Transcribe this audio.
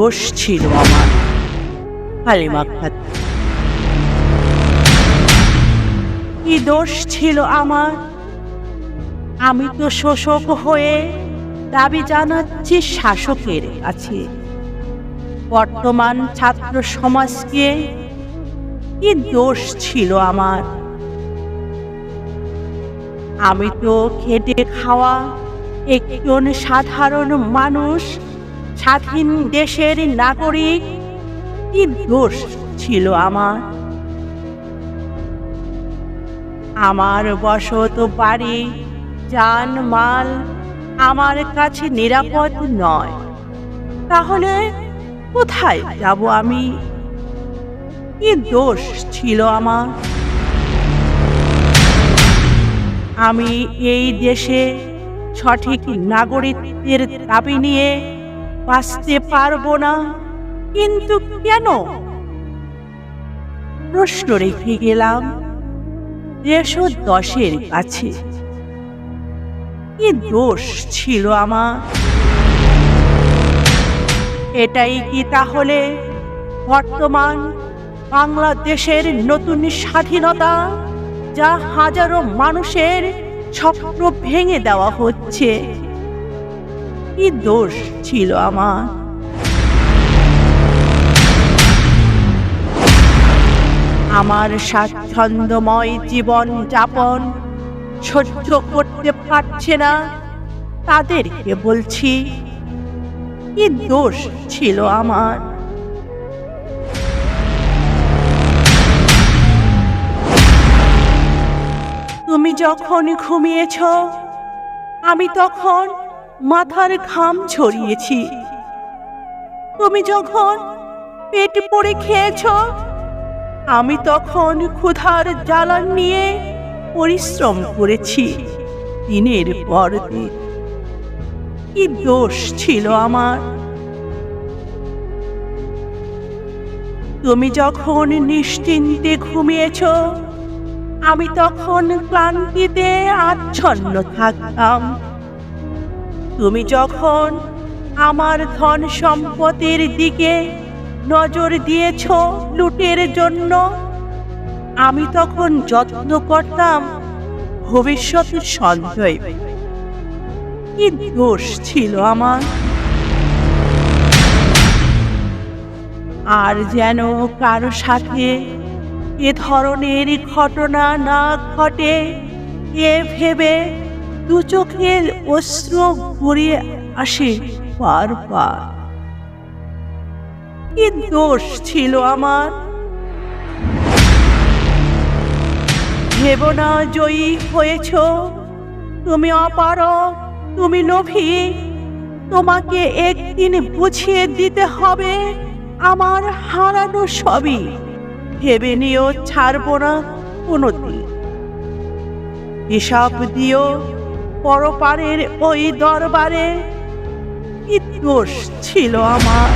দোষ ছিল আমার? হালিমা খাতুন, কি দোষ ছিল আমার? আমি তো শোষক হয়ে দাবি জানাচ্ছি শাসকের কাছে। বর্তমান ছাত্র সমাজকে কি দোষ ছিল আমার? আমি তো খেটে খাওয়া একজন সাধারণ মানুষ, স্বাধীন দেশের নাগরিক। কি দোষ ছিল আমার? আমার বসত বাড়ি, জানমাল আমার কাছে নিরাপদ নয়। তাহলে কোথায় যাব আমি? কি দোষ ছিল আমার? আমি এই দেশে সঠিক নাগরিকদের দাবি নিয়ে বাঁচতে পারবো না, কিন্তু কেন? প্রশ্ন রেখে গেলাম দেশদ্রোহের কাছে। কি দোষ ছিল আমার? এটাই কি তাহলে বর্তমান বাংলাদেশের নতুন স্বাধীনতা, যা হাজারো মানুষের স্বপ্ন ভেঙে দেওয়া হচ্ছে? কি দোষ ছিল আমার? আমার স্বাচ্ছন্দ্যময় জীবন যাপন সহ্য করতে পারছে না তাদেরকে বলছি, কি দোষ ছিল আমার? তুমি যখন ঘুমিয়েছ, আমি তখন মাথার ঘাম ঝরিয়েছি। তুমি যখন পেট পড়ে খেয়েছ, আমি তখন ক্ষুধার জ্বালা নিয়ে পরিশ্রম করেছি দিনের পর দিন। কি দোষ ছিল আমার? তুমি যখন নিশ্চিন্তে ঘুমিয়েছ, আমি তখন ক্লান্তিতে আচ্ছন্ন থাকতাম। তুমি যখন আমার ধন সম্পদের দিকে নজর দিয়েছ লুটের জন্য, আমি তখন যত্ন করতাম ভবিষ্যতের সঞ্চয়। কি দোষ ছিল আমার? আর যেন কারো সাথে এ ধরনের ঘটনা না ঘটে, এ ভেবে দু চোখের অশ্রু গড়িয়ে আসে বারবার। কি দোষ ছিল আমার? ভেবো না জয়ী হয়েছ, তুমি অপারগ, তুমি লোভী। তোমাকে একদিন বুঝিয়ে দিতে হবে আমার হারানো সবই। ভেবে নিও ছাড়বো না কোনোদিন। হিসাব দিও পরপারের ওই দরবারে। কি দোষ ছিল আমার?